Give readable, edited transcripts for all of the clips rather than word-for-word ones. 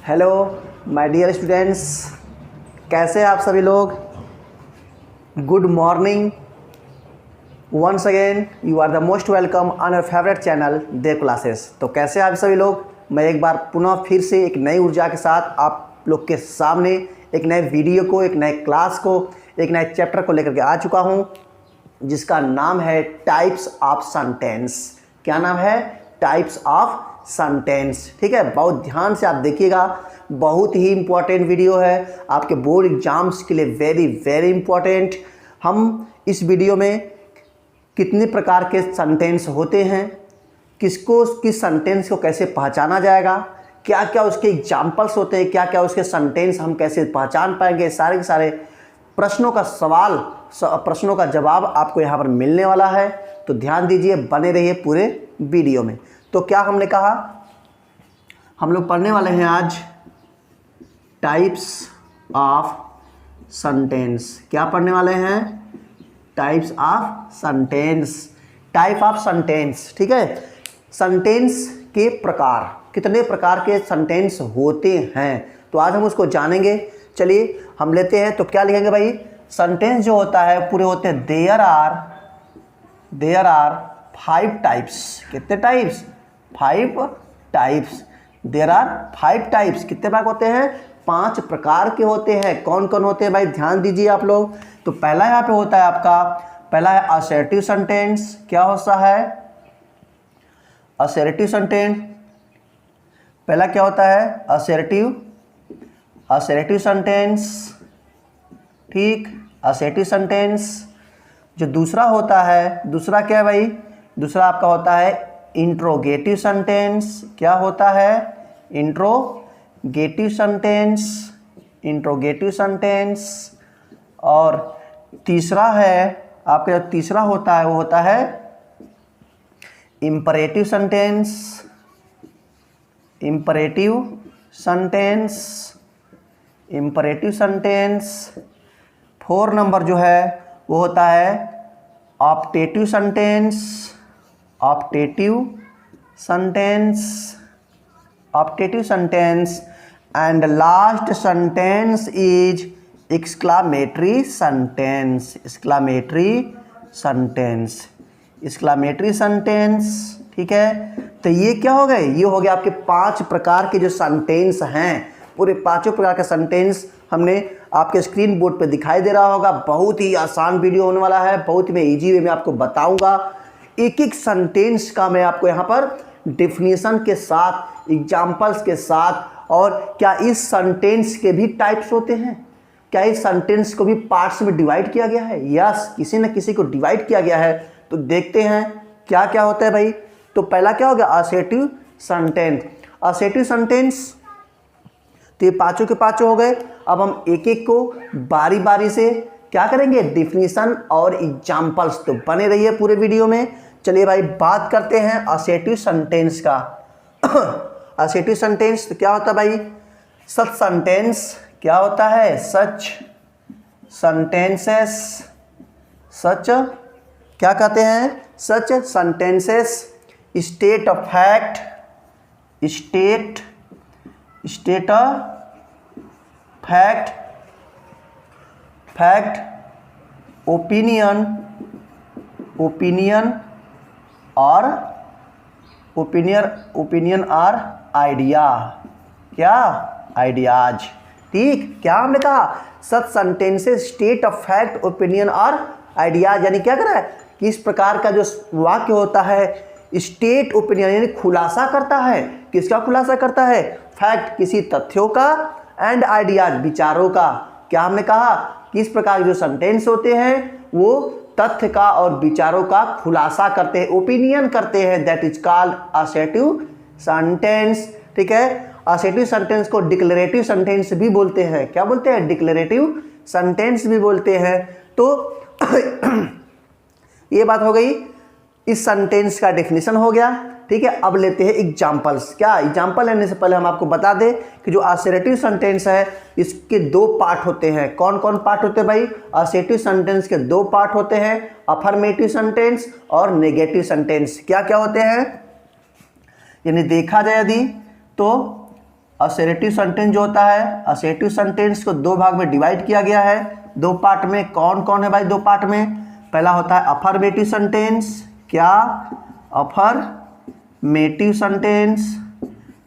Hello my dear students, कैसे हैं आप सभी लोग। Good morning once again, you are the most welcome on your favourite channel Dev classes. तो कैसे हैं आप सभी लोग। मैं एक बार पुनः फिर से एक नई ऊर्जा के साथ आप लोग के सामने एक नए वीडियो को, एक नए क्लास को, एक नए चैप्टर को लेकर के आ चुका हूं, जिसका नाम है टाइप्स ऑफ सेंटेंस। क्या नाम है? Types of sentence. ठीक है, बहुत ध्यान से आप देखिएगा, बहुत ही इंपॉर्टेंट वीडियो है आपके बोर्ड एग्जाम्स के लिए, वेरी वेरी इंपॉर्टेंट। हम इस वीडियो में कितने प्रकार के सेंटेंस होते हैं, किसको किस सेंटेंस को कैसे पहचाना जाएगा, क्या क्या उसके एग्जाम्पल्स होते हैं, क्या क्या उसके सेंटेंस हम कैसे पहचान पाएंगे, सारे के सारे प्रश्नों का प्रश्नों का जवाब आपको यहाँ पर मिलने वाला है। तो ध्यान दीजिए, बने रहिए पूरे वीडियो में। तो क्या हमने कहा, हम लोग पढ़ने वाले हैं आज टाइप्स ऑफ सेंटेंस। क्या पढ़ने वाले हैं? Types of sentence. Type of sentence, ठीक है। सेंटेंस के प्रकार, कितने प्रकार के सेंटेंस होते हैं, तो आज हम उसको जानेंगे। चलिए हम लेते हैं। तो क्या लिखेंगे भाई? सेंटेंस जो होता है पूरे होते हैं देयर आर 5 टाइप्स। कितने types? 5 types. There are 5 types. कितने भाग होते हैं? 5 प्रकार के होते हैं। कौन कौन होते हैं भाई? ध्यान दीजिए आप लोग। तो पहला यहाँ पे होता है आपका, पहला है असर्टिव सेंटेंस। क्या होता है? Assertive sentence. पहला क्या होता है? Assertive sentence. ठीक, असर्टिव सेंटेंस। जो दूसरा होता है, दूसरा क्या है भाई? दूसरा आपका होता है इंट्रोगेटिव सेंटेंस। क्या होता है? Interrogative sentence. Interrogative sentence. और तीसरा है आपका, जो तीसरा होता है वो होता है imperative sentence. Imperative sentence. Imperative sentence. 4 number जो है वो होता है optative sentence. Optative sentence. Optative sentence. And last sentence is exclamatory sentence. Exclamatory sentence. Exclamatory sentence. ठीक है, तो ये क्या हो गए? ये हो गया आपके 5 प्रकार के जो सेंटेंस हैं। पूरे 5 प्रकार के सेंटेंस हमने आपके स्क्रीन बोर्ड पे दिखाई दे रहा होगा। बहुत ही आसान वीडियो होने वाला है, बहुत ही मैं इजी वे में आपको बताऊंगा। एक एक सेंटेंस का मैं आपको यहाँ पर डेफिनेशन के साथ, एग्जाम्पल्स के साथ, और क्या इस सेंटेंस के भी टाइप्स होते हैं, क्या इस सेंटेंस को भी पार्ट्स में डिवाइड किया गया है? यस, किसी न किसी को डिवाइड किया गया है। तो देखते हैं क्या क्या होता है भाई। तो पहला क्या हो गया? Assertive sentence. असर्टिव सेंटेंस, तो ये 5 के 5 हो गए। अब हम एक एक को बारी बारी से क्या करेंगे? डिफिनीशन और एग्जाम्पल्स। तो बने रहिए पूरे वीडियो में। चलिए भाई, बात करते हैं असर्टिव सेंटेंस का। असर्टिव सेंटेंस तो क्या होता है भाई? Such sentence. क्या होता है? Such sentences. सच क्या कहते हैं? Such sentences. State of fact. State fact. Fact. Opinion और आइडिया। क्या? आइडियाज। ठीक, क्या हमने कहा? Such sentences, state of fact, opinion और आइडियाज। यानी क्या कर रहा है कि इस प्रकार का जो वाक्य होता है, स्टेट ओपिनियन यानी खुलासा करता है। किसका खुलासा करता है? फैक्ट, किसी तथ्यों का, एंड आइडियाज, विचारों का। क्या हमने कहा कि इस प्रकार के जो सेंटेंस होते हैं वो तथ्य का और विचारों का खुलासा करते हैं, ओपिनियन करते हैं। That is called assertive sentence. ठीक है, असर्टिव सेंटेंस को डिक्लेरेटिव सेंटेंस भी बोलते हैं। क्या बोलते हैं? डिक्लेरेटिव सेंटेंस भी बोलते हैं। तो ये बात हो गई, इस सेंटेंस का डेफिनेशन हो गया। ठीक है, अब लेते हैं एग्जाम्पल्स। क्या एग्जाम्पल लेने से पहले हम आपको बता दें कि जो असर्टिव सेंटेंस है इसके 2 पार्ट होते हैं। कौन कौन पार्ट होते हैं भाई? असर्टिव सेंटेंस के 2 पार्ट होते हैं, अफर्मेटिव सेंटेंस और नेगेटिव सेंटेंस। क्या क्या होते हैं? यानी देखा जाए यदि तो असर्टिव सेंटेंस जो होता है, असर्टिव सेंटेंस को दो भाग में डिवाइड किया गया है, दो पार्ट में। कौन कौन है भाई दो पार्ट में? पहला होता है अफर्मेटिव सेंटेंस। क्या? Affirmative sentence,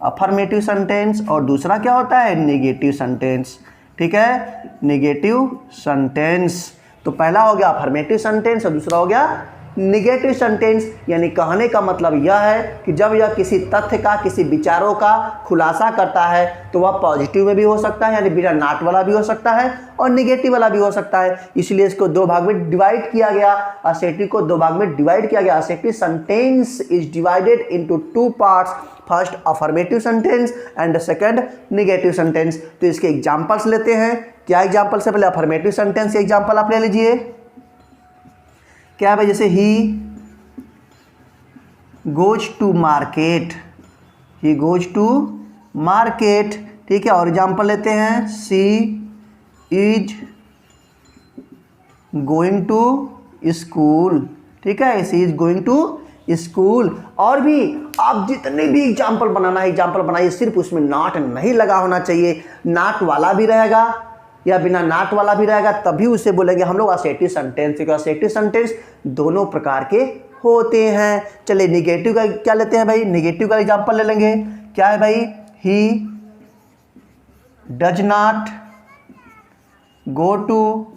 affirmative sentence. और दूसरा क्या होता है? Negative sentence. ठीक है, नेगेटिव सेंटेंस। तो पहला हो गया अफर्मेटिव सेंटेंस और दूसरा हो गया निगेटिव सेंटेंस। यानी कहने का मतलब यह है कि जब यह किसी तथ्य का, किसी विचारों का खुलासा करता है तो वह पॉजिटिव में भी हो सकता है, यानी बिना नाट वाला भी हो सकता है और निगेटिव वाला भी हो सकता है। इसलिए इसको दो भाग में डिवाइड किया गया, असर्टिव को दो भाग में डिवाइड किया गया। Assertive sentence is divided into two parts, first affirmative sentence and second negative sentence. तो इसके एग्जांपल्स लेते हैं। क्या एग्जांपल से? पहले अफर्मेटिव सेंटेंस के एग्जांपल आप ले लीजिए। क्या है भाई? जैसे he goes to market, he goes to market. ठीक है, और एग्जांपल लेते हैं, she is going to school. ठीक है, she is going to school. और भी आप जितने भी एग्जाम्पल बनाना है एग्जाम्पल बनाइए, सिर्फ उसमें नाट नहीं लगा होना चाहिए। नाट वाला भी रहेगा या बिना नाट वाला भी रहेगा, तभी उसे बोलेंगे हम लोग असर्टिव सेंटेंस। क्योंकि असर्टिव सेंटेंस दोनों प्रकार के होते हैं। चलिए निगेटिव का क्या लेते हैं भाई? निगेटिव का एग्जाम्पल ले लेंगे। क्या है भाई? He does not go to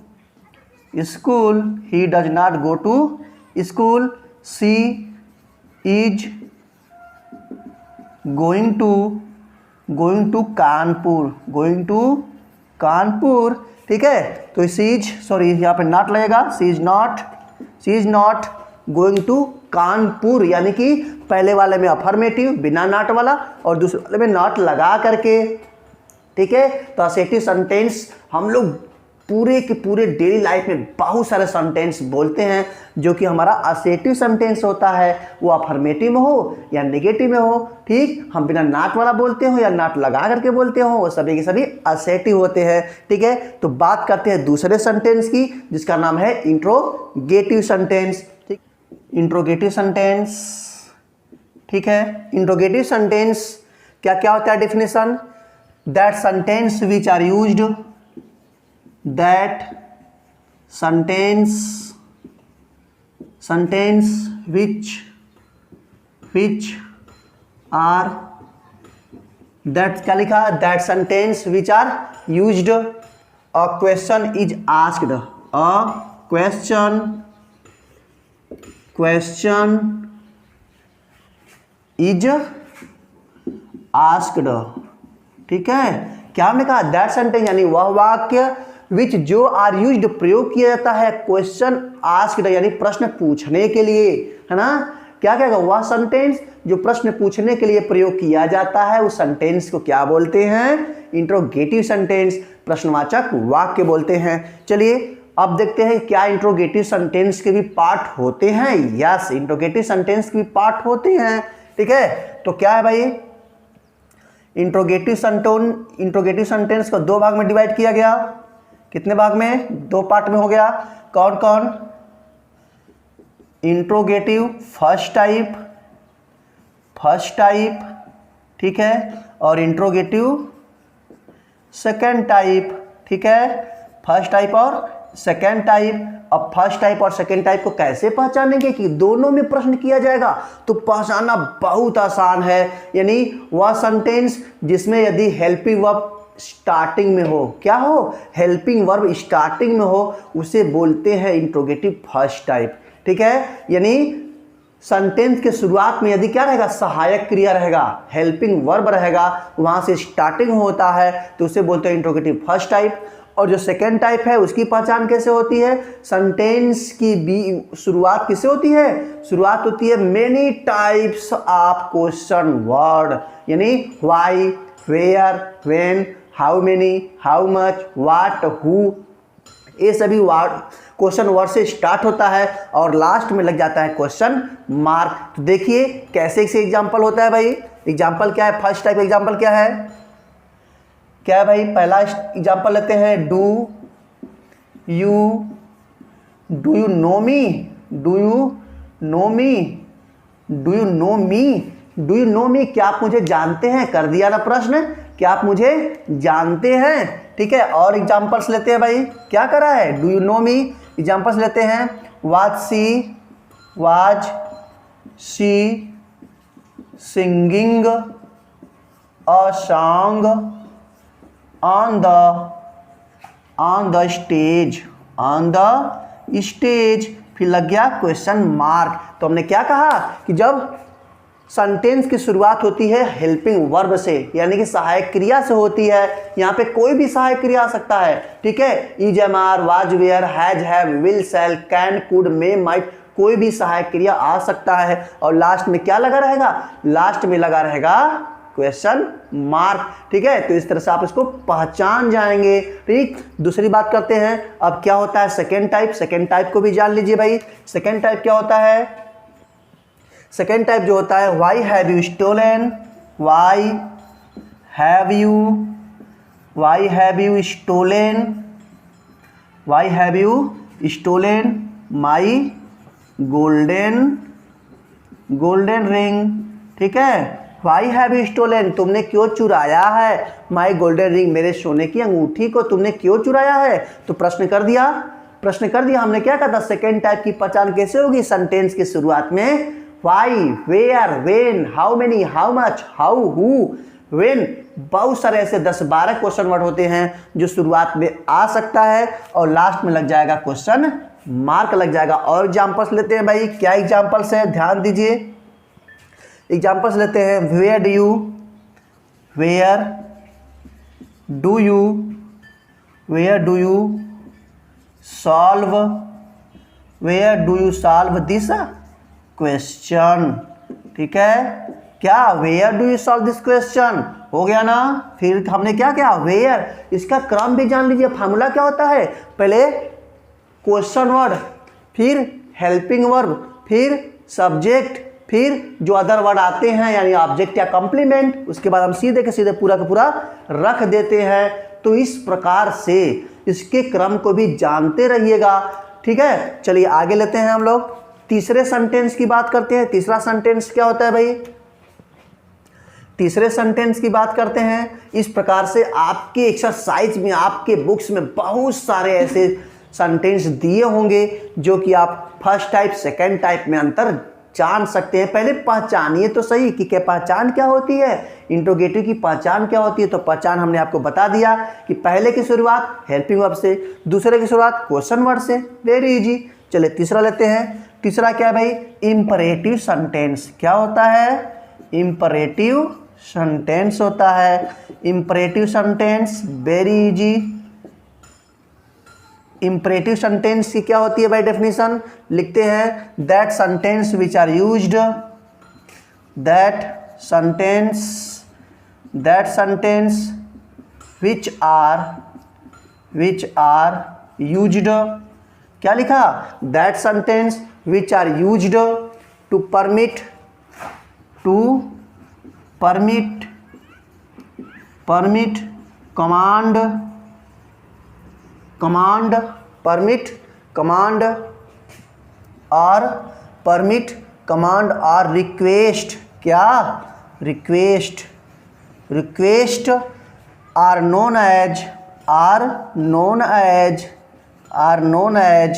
school, he does not go to school. She is going to Kanpur, going to Kanpur. ठीक है, तो सी इज, सॉरी यहाँ पे नॉट लगेगा, she is not going to Kanpur. यानी कि पहले वाले में अफर्मेटिव बिना नॉट वाला और दूसरे वाले में नॉट लगा करके। ठीक है, तो असर्टिव सेंटेंस हम लोग पूरे के पूरे डेली लाइफ में बहुत सारे सेंटेंस बोलते हैं। जो कि हमारा असर्टिव सेंटेंस होता है वो अफर्मेटिव में हो या नेगेटिव में हो, ठीक, हम बिना नाट वाला बोलते हो या नाट लगा करके बोलते हो, वो सभी के सभी असर्टिव होते हैं। ठीक है, तो बात करते हैं दूसरे सेंटेंस की जिसका नाम है इंट्रोगेटिव सेंटेंस। ठीक, इंट्रोगेटिव सेंटेंस। ठीक है, इंट्रोगेटिव सेंटेंस क्या क्या होता है? Definition, that sentence which are used, that sentence which are, that क्या लिखा? that sentence which are used, a question is asked, a question is asked। ठीक है, क्या हमने कहा? दैट सेंटेंस यानी वह वाक्य विच जो आर यूज्ड प्रयोग किया जाता है क्वेश्चन आस्क्ड यानी प्रश्न पूछने के लिए, है ना। क्या कहेगा? वह सेंटेंस जो प्रश्न पूछने के लिए प्रयोग किया जाता है उस सेंटेंस को क्या बोलते हैं? इंट्रोगेटिव सेंटेंस, प्रश्नवाचक वाक्य बोलते हैं। चलिए अब देखते हैं क्या इंट्रोगेटिव सेंटेंस के भी पार्ट होते हैं। यस, इंट्रोगेटिव सेंटेंस के भी पार्ट होते हैं। ठीक है, तो क्या है भाई? इंट्रोगेटिव सेंटेंस को दो भाग में डिवाइड किया गया। कितने भाग में? दो पार्ट में हो गया। कौन कौन? इंट्रोगेटिव फर्स्ट टाइप, ठीक है, और इंट्रोगेटिव सेकंड टाइप। ठीक है, फर्स्ट टाइप और सेकंड टाइप। अब फर्स्ट टाइप और सेकंड टाइप को कैसे पहचानेंगे कि दोनों में प्रश्न किया जाएगा? तो पहचानना बहुत आसान है। यानी वह सेंटेंस जिसमें यदि हेल्पिंग वर्ब स्टार्टिंग में हो, क्या हो? हेल्पिंग वर्ब स्टार्टिंग में हो, उसे बोलते हैं इंट्रोगेटिव फर्स्ट टाइप। ठीक है, यानी सेंटेंस के शुरुआत में यदि क्या रहेगा? सहायक क्रिया रहेगा, हेल्पिंग वर्ब रहेगा, वहां से स्टार्टिंग होता है तो उसे बोलते हैं इंट्रोगेटिव फर्स्ट टाइप। और जो सेकेंड टाइप है उसकी पहचान कैसे होती है? सेंटेंस की शुरुआत किससे होती है? शुरुआत होती है many types of question word, यानी why, where, when, how many, how much, what, who, ये सभी वर्ड क्वेश्चन वर्ड से स्टार्ट होता है और लास्ट में लग जाता है क्वेश्चन मार्क। तो देखिए कैसे से एग्जाम्पल होता है भाई। एग्जाम्पल क्या है? फर्स्ट टाइप एग्जाम्पल क्या है? क्या है भाई? पहला एग्जाम्पल लेते हैं, do you know me, do you know me, क्या आप मुझे जानते हैं? कर दिया ना प्रश्न। क्या आप मुझे जानते हैं? ठीक है, और एग्जांपल्स लेते हैं भाई, क्या करा है, do you know me, examples लेते हैं। Was she singing a song on the stage, फिर लग गया क्वेश्चन मार्क। तो हमने क्या कहा कि जब सेंटेंस की शुरुआत होती है हेल्पिंग वर्ब से, यानी कि सहायक क्रिया से होती है, यहाँ पे कोई भी सहायक क्रिया आ सकता है। ठीक है, is, am, are, was, were, has, have, will, shall, can, could, may, might, कोई भी सहायक क्रिया आ सकता है। और लास्ट में क्या लगा रहेगा, लास्ट में लगा रहेगा क्वेश्चन मार्क। ठीक है, तो इस तरह से आप इसको पहचान जाएंगे। ठीक, दूसरी बात करते हैं, अब क्या होता है सेकेंड टाइप। सेकेंड टाइप को भी जान लीजिए भाई। सेकेंड टाइप क्या होता है, सेकेंड टाइप जो होता है, why have you stolen, why have you stolen my golden ring. ठीक है, वाई हैव यू स्टोलन, तुमने क्यों चुराया है, माई गोल्डन रिंग, मेरे सोने की अंगूठी को तुमने क्यों चुराया है। तो प्रश्न कर दिया हमने। क्या कहा था, सेकेंड टाइप की पहचान कैसे होगी, सेंटेंस की शुरुआत में why, where, when, how many, how much, how, who, when, बहुत सारे ऐसे 10-12 क्वेश्चन वर्ड होते हैं जो शुरुआत में आ सकता है और लास्ट में लग जाएगा क्वेश्चन मार्क लग जाएगा। और एग्जांपल्स लेते हैं भाई, क्या एग्जांपल्स है, ध्यान दीजिए। एग्जांपल्स लेते हैं, where do you solve this question. ठीक है, क्या, where do you solve this question, हो गया ना। फिर हमने क्या किया, वेयर, इसका क्रम भी जान लीजिए। फार्मूला क्या होता है, पहले क्वेश्चन वर्ड, फिर हेल्पिंग वर्ब, फिर सब्जेक्ट, फिर जो अदर वर्ड आते हैं यानी ऑब्जेक्ट या कॉम्प्लीमेंट, उसके बाद हम सीधे के सीधे पूरा का पूरा रख देते हैं। तो इस प्रकार से इसके क्रम को भी जानते रहिएगा। ठीक है, चलिए आगे लेते हैं हम लोग, तीसरे सेंटेंस की बात करते हैं। तीसरा सेंटेंस क्या होता है भाई, तीसरे सेंटेंस की बात करते हैं। इस प्रकार से आपके एक्सरसाइज में, आपके बुक्स में बहुत सारे ऐसे सेंटेंस दिए होंगे जो कि आप फर्स्ट टाइप सेकंड टाइप में अंतर जान सकते हैं। पहले पहचानिए तो सही कि क्या पहचान क्या होती है, इंट्रोगेटिव की पहचान क्या होती है। तो पहचान हमने आपको बता दिया कि पहले की शुरुआत हेल्पिंग वर्ब से, दूसरे की शुरुआत क्वेश्चन वर्ड से, वेरी इजी। चलिए तीसरा लेते हैं। तीसरा क्या है भाई, इंपरेटिव सेंटेंस। क्या होता है, इंपरेटिव सेंटेंस होता है। Imperative sentence very easy. Imperative sentence की क्या होती है भाई, डेफिनेशन लिखते हैं, that sentence which are used, that sentence which are used. क्या लिखा, that sentence which are used to permit command or request। क्या, request are known as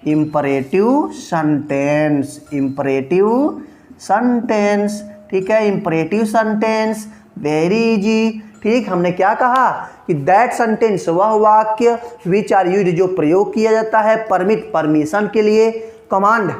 imperative sentence। ठीक है, imperative sentence वेरी इजी। ठीक, हमने क्या कहा कि दैट सेंटेंस वह वाक्य, विच आर यूज्ड जो प्रयोग किया जाता है, परमिट परमिशन के लिए, कमांड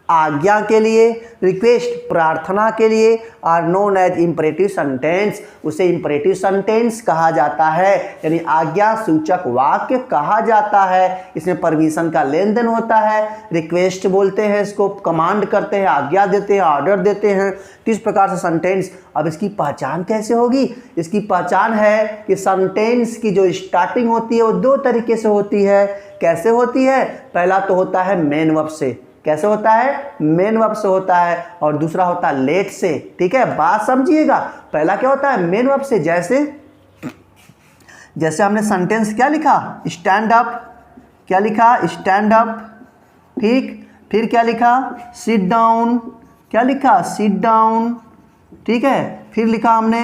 आज्ञा के लिए, रिक्वेस्ट प्रार्थना के लिए, are known as imperative sentence, उसे इंपरेटिव सेंटेंस कहा जाता है, यानी आज्ञा सूचक वाक्य कहा जाता है। इसमें परमिशन का लेन देन होता है, रिक्वेस्ट बोलते हैं इसको, कमांड करते हैं, आज्ञा देते हैं, ऑर्डर देते हैं। किस प्रकार से सेंटेंस। अब इसकी पहचान कैसे होगी, इसकी पहचान है कि सेंटेंस की जो स्टार्टिंग होती है वो दो तरीके से होती है। कैसे होती है, पहला तो होता है मेन वर्ब से। कैसे होता है, मेन वर्ब से होता है, और दूसरा होता है लेट से। ठीक है, बात समझिएगा। पहला क्या होता है, मेन वर्ब से। जैसे हमने सेंटेंस क्या लिखा, स्टैंड अप। क्या लिखा, स्टैंड अप। ठीक, फिर क्या लिखा, सिट डाउन। क्या लिखा, सिट डाउन। ठीक है, फिर लिखा हमने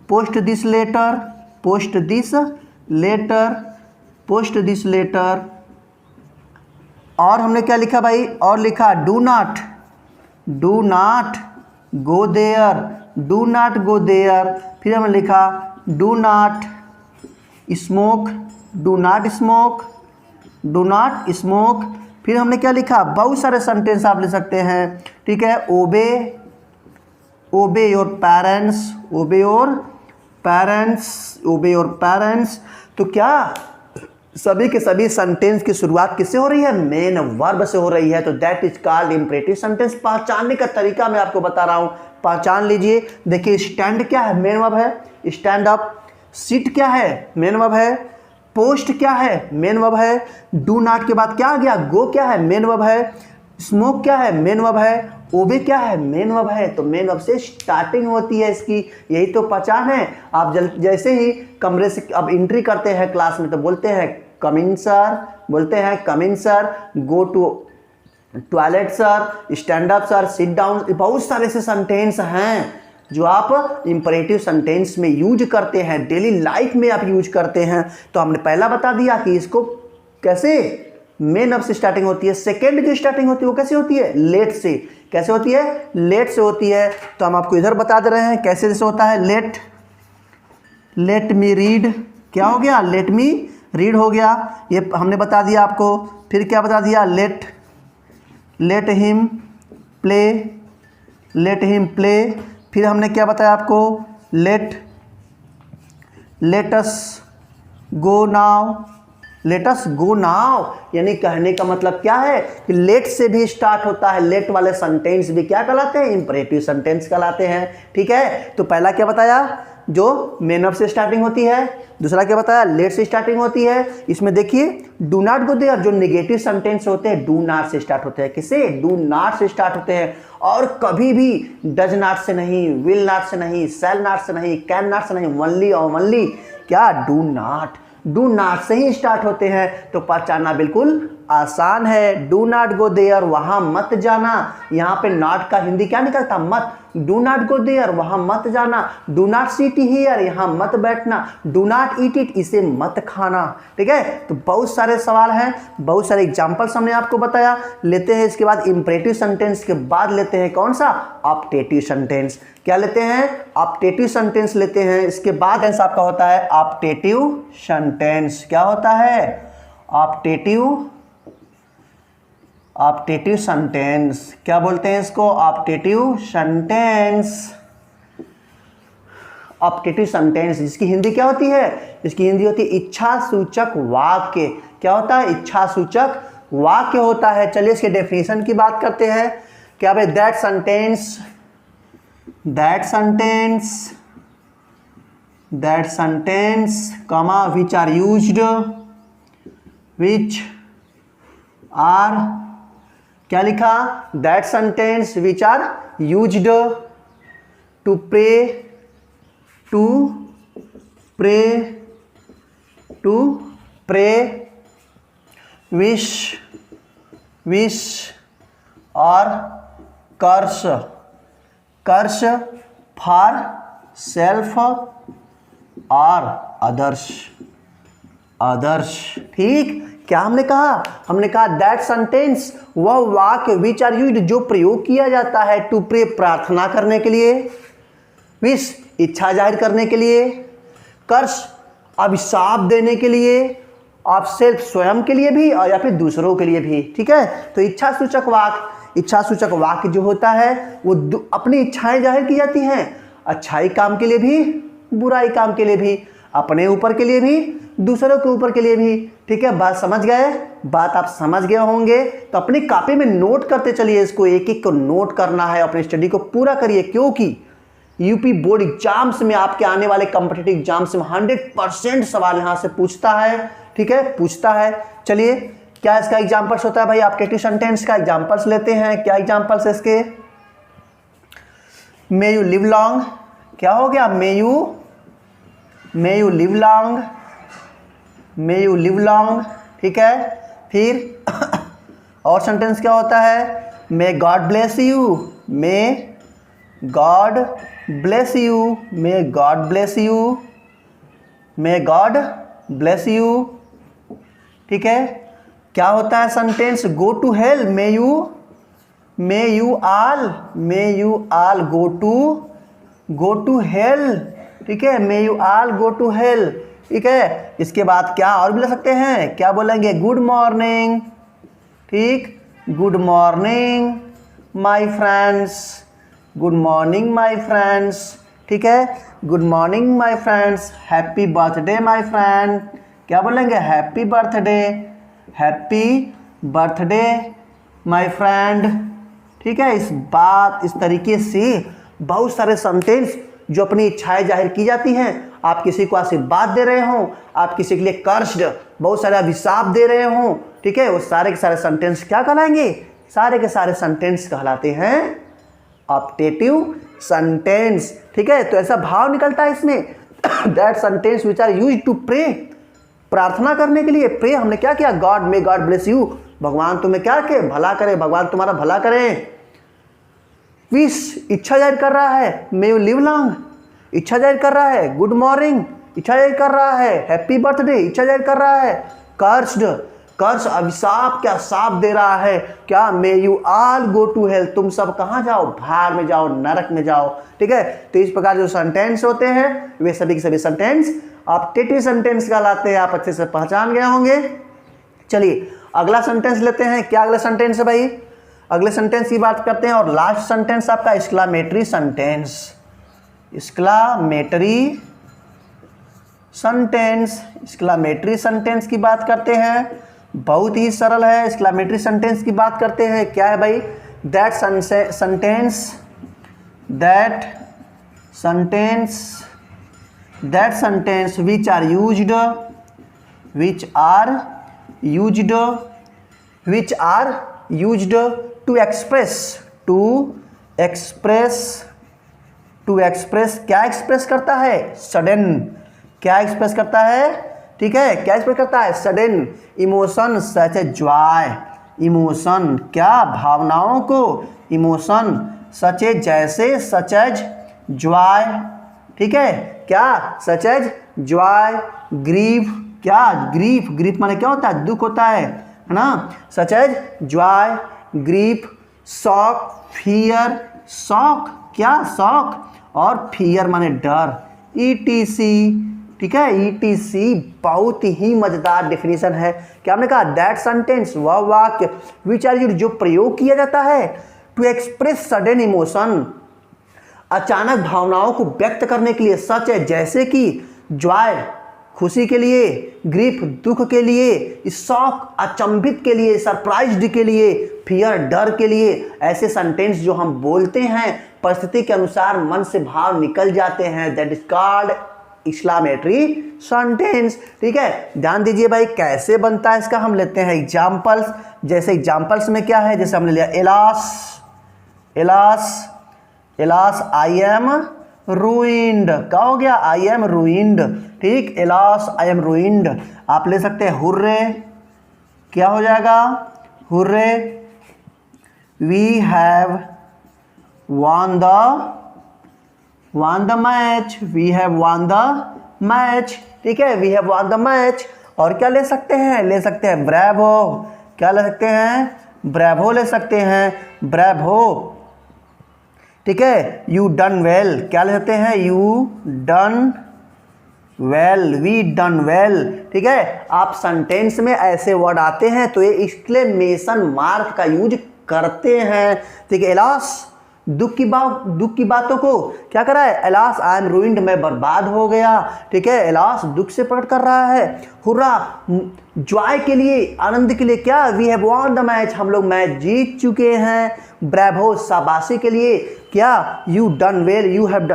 post this letter, post this letter, post this letter. और हमने क्या लिखा भाई, और लिखा do not, do not go there, do not go there. फिर हमने लिखा do not smoke, do not smoke, do not smoke. फिर हमने क्या लिखा, बहुत सारे सेंटेंस आप ले सकते हैं, ठीक है। Obey, obey your parents, obey your parents, obey your parents. तो क्या सभी के सभी सेंटेंस की शुरुआत किससे हो रही है, मेन वर्ब से हो रही है, तो that is called imperative sentence. पहचानने का तरीका मैं आपको बता रहा हूं, पहचान लीजिए। देखिए स्टैंड क्या है, मेन वर्ब है, स्टैंड अप। सिट क्या है, मेन वर्ब है। पोस्ट क्या है, मेन वर्ब है। डू नॉट के बाद क्या आ गया, गो क्या है, मेन वर्ब है। स्मोक क्या है, मेन वर्ब है। ओबे क्या है, मेन वर्ब है। तो मेन वर्ब से स्टार्टिंग होती है इसकी, यही तो पहचान है। आप जैसे ही कमरे से अब एंट्री करते हैं क्लास में तो बोलते हैं कम इन सर, बोलते हैं come in sir, go to toilet sir, stand up sir, sit down. बहुत सारे ऐसे सेंटेंस हैं जो आप इंपरेटिव सेंटेंस में यूज करते हैं, डेली लाइफ में आप यूज करते हैं। तो हमने पहला बता दिया कि इसको कैसे मेन वर्ब से स्टार्टिंग होती है। सेकेंड की स्टार्टिंग होती है वो कैसे होती है, लेट से। कैसे होती है, लेट से होती है। तो हम आपको इधर बता दे रहे हैं कैसे जैसे होता है, लेट, लेट मी रीड, क्या हो गया, लेट मी रीड हो गया, ये हमने बता दिया आपको। फिर क्या बता दिया, let, let him play, let him play. फिर हमने क्या बताया आपको, let, let's go now, let's go now. यानी कहने का मतलब क्या है कि लेट से भी स्टार्ट होता है, लेट वाले सेंटेंस भी क्या कहलाते हैं, इंपरेटिव सेंटेंस कहलाते हैं, ठीक है। तो पहला क्या बताया, जो मेन वर्ब से स्टार्टिंग होती है। दूसरा क्या बताया, लेट से स्टार्टिंग होती है। इसमें देखिए डू नॉट गो देयर, जो नेगेटिव सेंटेंस होते हैं डू नॉट से स्टार्ट होते हैं। किससे, डू नॉट से स्टार्ट होते हैं। और कभी भी डज नॉट से नहीं, विल नॉट से नहीं, शैल नॉट से नहीं, कैन नॉट से नहीं, ओनली और ओनली क्या, डू नॉट, डू नॉट से ही स्टार्ट होते हैं। तो पहचानना बिल्कुल आसान है। डू नॉट गो देयर, वहां मत जाना। यहाँ पे नॉट का हिंदी क्या निकलता, मत। डू नॉट गो देयर, वहां मत जाना। डू नॉट सिट हियर, यहाँ मत बैठना। डू नॉट ईट इट, इसे मत खाना, ठीक है। तो बहुत सारे सवाल हैं, बहुत सारे एग्जाम्पल्स हमने आपको बताया। लेते हैं इसके बाद इंपरेटिव सेंटेंस के बाद लेते हैं कौन सा, ऑप्टेटिव सेंटेंस। क्या लेते हैं, ऑप्टेटिव सेंटेंस लेते हैं। इसके बाद आंसर आपका होता है ऑप्टेटिव सेंटेंस। क्या होता है, ऑप्टेटिव, ऑप्टेटिव सेंटेंस। क्या बोलते हैं इसको, ऑप्टेटिव सेंटेंस। ऑप्टेटिव सेंटेंस जिसकी हिंदी क्या होती है, इसकी हिंदी होती है इच्छा सूचक वाक्य। क्या होता है, इच्छा सूचक वाक्य होता है। चलिए इसके डेफिनेशन की बात करते हैं। क्या भाई, that sentence, that sentence, that sentence comma which are used, which are, क्या लिखा, that sentence which are used to pray, to pray, to pray, wish, wish और कर्स, कर्स फॉर सेल्फ और अदर्स, अदर्स, ठीक। क्या हमने कहा, हमने कहा दैट सेंटेंस वह वाक्य विच आर यूज्ड जो प्रयोग किया जाता है, टू प्रे प्रार्थना करने के लिए, विश इच्छा जाहिर करने के लिए, कर्स अभिशाप देने के लिए, आप सेल्फ स्वयं के लिए भी और या फिर दूसरों के लिए भी, ठीक है। तो इच्छा सूचक वाक्य, इच्छा सूचक वाक्य जो होता है वो अपनी इच्छाएं जाहिर की जाती हैं, अच्छाई काम के लिए भी, बुराई काम के लिए भी, अपने ऊपर के लिए भी, दूसरों के ऊपर के लिए भी, ठीक है। बात समझ गए, बात आप समझ गए होंगे। तो अपनी कॉपी में नोट करते चलिए, इसको एक एक को नोट करना है, अपनी स्टडी को पूरा करिए, क्योंकि यूपी बोर्ड एग्जाम्स में आपके आने वाले कॉम्पिटिटिव एग्जाम्स में 100% सवाल यहां से पूछता है, ठीक है, पूछता है। चलिए क्या इसका एग्जाम्पल्स होता है भाई, ऑप्टेटिव सेंटेंस का एग्जाम्पल्स लेते हैं। क्या एग्जाम्पल्स है इसके, मे यू लिव लॉन्ग, क्या हो गया, may you live long, may you live long, ठीक है। फिर और सेंटेंस क्या होता है, may God bless you, may God bless you, may God bless you, may God bless you. ठीक है, क्या होता है sentence? Go to hell, may you all go to hell. ठीक है, may you all go to hell. ठीक है, इसके बाद क्या और भी ले सकते हैं? क्या बोलेंगे? Good morning. ठीक, good morning my friends, good morning my friends. ठीक है, good morning my friends, happy birthday my friend. क्या बोलेंगे? Happy birthday my friend. ठीक है, इस तरीके से बहुत सारे सेंटेंस जो अपनी इच्छाएं जाहिर की जाती हैं। आप किसी को आशीर्वाद दे रहे हो, आप किसी के लिए कर्स्ड बहुत सारे अभिशाप दे रहे हो, ठीक है, वो सारे के सारे सेंटेंस क्या कहलाएंगे? सारे के सारे सेंटेंस कहलाते हैं ऑप्टेटिव सेंटेंस। ठीक है, तो ऐसा भाव निकलता है इसमें that sentence which are used to pray, प्रार्थना करने के लिए। प्रे हमने क्या किया? God, may God bless you, भगवान तुम्हें क्या करे? भला करे, भगवान तुम्हारा भला करे। विश, इच्छा जाहिर कर रहा है, मे यू लिव लॉन्ग, इच्छा जाहिर कर रहा है। गुड मॉर्निंग, इच्छा जाहिर कर रहा है। हैप्पी बर्थडे, इच्छा जाहिर कर रहा है। कर्स अभिशाप, क्या साप दे रहा है? क्या? May you all go to hell, तुम सब कहाँ जाओ? भाग में जाओ, नरक में जाओ। ठीक है, तो इस प्रकार जो सेंटेंस होते हैं वे सभी के सभी सेंटेंस ऑप्टेटिव सेंटेंस कहलाते हैं। आप अच्छे से पहचान गए होंगे। चलिए अगला सेंटेंस लेते हैं। क्या अगला सेंटेंस है भाई? अगले सेंटेंस की बात करते हैं और लास्ट सेंटेंस आपका एक्सक्लामेटरी सेंटेंस। एक्सक्लामेटरी सेंटेंस की बात करते हैं। बहुत ही सरल है। एक्सक्लामेटरी सेंटेंस की बात करते हैं। क्या है भाई? That sentence which are used to express क्या एक्सप्रेस करता है? सडन। क्या एक्सप्रेस करता है? ठीक है, क्या एक्सप्रेस करता है? Sudden emotion such a joy. Emotion क्या? भावनाओं को। इमोशन सच ए जैसे, सच एज जॉय। ठीक है, क्या? Such as joy. ग्रीफ क्या? ग्रीफ माने क्या होता है? दुख होता है ना? Such as joy, grief. Shock, fear, shock क्या? शॉक। और फियर माने डर। ETC। ठीक है, ETC बहुत ही मजेदार डेफिनेशन है। क्या हमने कहा? दैट सेंटेंस, वह वाक्य विच आर यूज्ड, जो प्रयोग किया जाता है टू एक्सप्रेस सडन इमोशन, अचानक भावनाओं को व्यक्त करने के लिए। सच है जैसे कि, जॉय खुशी के लिए, ग्रीफ दुख के लिए, शॉक अचंभित के लिए, सरप्राइज्ड के लिए, फियर डर के लिए। ऐसे सेंटेंस जो हम बोलते हैं परिस्थिति के अनुसार मन से भाव निकल जाते हैं, that is called exclamatory sentence. ठीक है, ध्यान दीजिए भाई कैसे बनता है इसका। हम लेते हैं एग्जाम्पल्स। जैसे एग्जाम्पल्स में क्या है? जैसे हमने लिया एलास आई एम रूइंड। क्या हो गया? I am ruined. ठीक, एलास आई एम रूइंड। आप ले सकते हैं हुर्रे। क्या हो जाएगा? Hurray we have won the match। We have won the match। ठीक है, we have won the match। और क्या ले सकते हैं? ले सकते हैं ब्रेवो। क्या ले सकते हैं? ब्रेवो ले सकते हैं, ब्रेवो। ठीक है, यू डन वेल। क्या ले सकते हैं? You done well, we done well. ठीक है, आप सेंटेंस में ऐसे वर्ड आते हैं तो ये एक्सक्लेमेशन मार्क का यूज करते हैं। ठीक है, एलास दुख की बातों को क्या कर रहा है? एलास आई एम रूइंड, मैं बर्बाद हो गया। ठीक है, एलास दुख से प्रकट कर रहा है। हुर्रा जॉय के लिए, आनंद के लिए। क्या? We have won the match, हम लोग मैच जीत चुके हैं। ब्रेवो शाबाशी के लिए। क्या? You done well, you have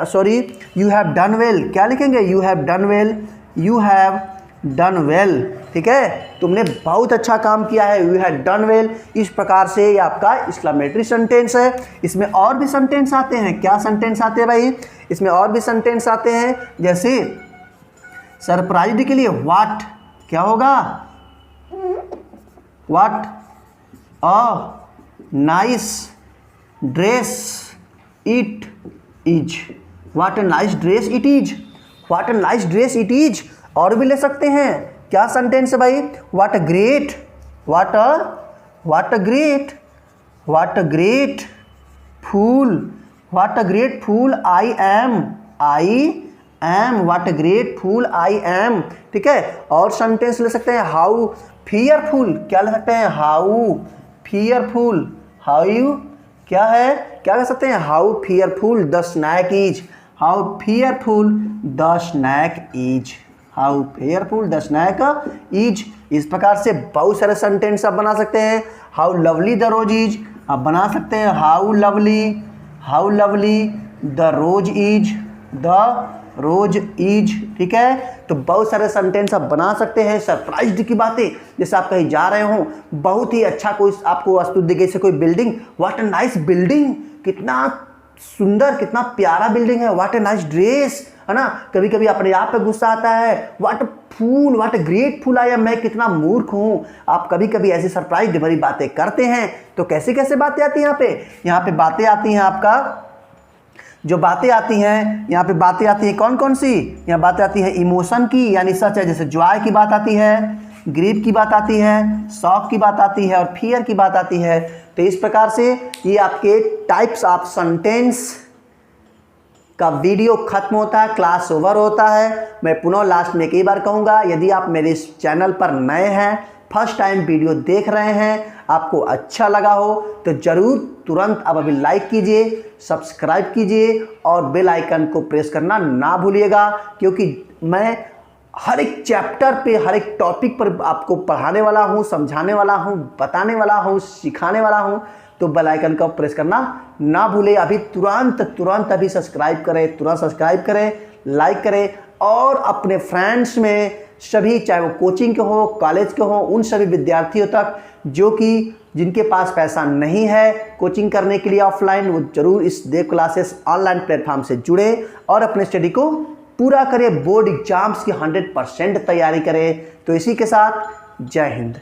done well. क्या लिखेंगे? You have done well. ठीक है, तुमने बहुत अच्छा काम किया है, यू हैव डन वेल। इस प्रकार से ये आपका एक्सक्लामेटरी सेंटेंस है। इसमें और भी सेंटेंस आते हैं। क्या सेंटेंस आते हैं भाई? इसमें और भी सेंटेंस आते हैं। जैसे सरप्राइज्ड के लिए व्हाट क्या होगा? What a nice dress it is. What a nice dress it is, what a nice dress it is. और भी ले सकते हैं, क्या सेंटेंस है भाई, what a great, what a great fool, what a great fool I am, what a great fool I am. ठीक है, और सेंटेंस ले सकते हैं, हाउ फियरफुल, क्या ले सकते हैं, हाउ फियरफुल, हाउ क्या है, क्या कह सकते हैं, how fearful the snake is, how fearful the snake is, how fearful the snake is. इस प्रकार से बहुत सारे सेंटेंस आप बना सकते हैं। How lovely the rose is, आप बना सकते हैं how lovely the rose is, the rose is. ठीक है, तो बहुत सारे सेंटेंस आप बना सकते हैं। सरप्राइज्ड की बातें, जैसे आप कहीं जा रहे हो, बहुत ही अच्छा कोई आपको वस्तु दिखे, जैसे कोई building, what a nice building, कितना सुंदर कितना प्यारा बिल्डिंग है, व्हाट अ नाइस ड्रेस, है ना। कभी कभी अपने आप पे गुस्सा आता है, what a fool, what a great fool आया, मैं कितना मूर्ख हूँ। आप कभी कभी ऐसी सरप्राइज भरी बातें करते हैं। तो कैसे कैसे बातें आती हैं यहाँ पे बातें आती हैं, आपका जो बातें आती हैं यहाँ पे बातें आती हैं कौन कौन सी, यहाँ बातें आती हैं इमोशन की, यानी सच है, जैसे जॉय की बात आती है, ग्रीफ की बात आती है, शॉक की बात आती है और फियर की बात आती है। तो इस प्रकार से ये आपके टाइप्स ऑफ सेंटेंस का वीडियो खत्म होता है, क्लास ओवर होता है। मैं पुनः लास्ट में कई बार कहूँगा, यदि आप मेरे इस चैनल पर नए हैं, फर्स्ट टाइम वीडियो देख रहे हैं, आपको अच्छा लगा हो तो ज़रूर तुरंत अब अभी लाइक कीजिए, सब्सक्राइब कीजिए और बेल आइकन को प्रेस करना ना भूलिएगा, क्योंकि मैं हर एक चैप्टर पे, हर एक टॉपिक पर आपको पढ़ाने वाला हूँ, समझाने वाला हूँ, बताने वाला हूँ, सिखाने वाला हूँ। तो बेल आइकन का प्रेस करना ना भूलें। अभी तुरंत अभी सब्सक्राइब करें, तुरंत सब्सक्राइब करें, लाइक करें और अपने फ्रेंड्स में सभी, चाहे वो कोचिंग के हो, कॉलेज के हो, उन सभी विद्यार्थियों तक जिनके पास पैसा नहीं है कोचिंग करने के लिए ऑफलाइन, वो जरूर इस देव क्लासेस ऑनलाइन प्लेटफॉर्म से जुड़े और अपने स्टडी को पूरा करें, बोर्ड एग्जाम्स की 100% तैयारी करें। तो इसी के साथ जय हिंद।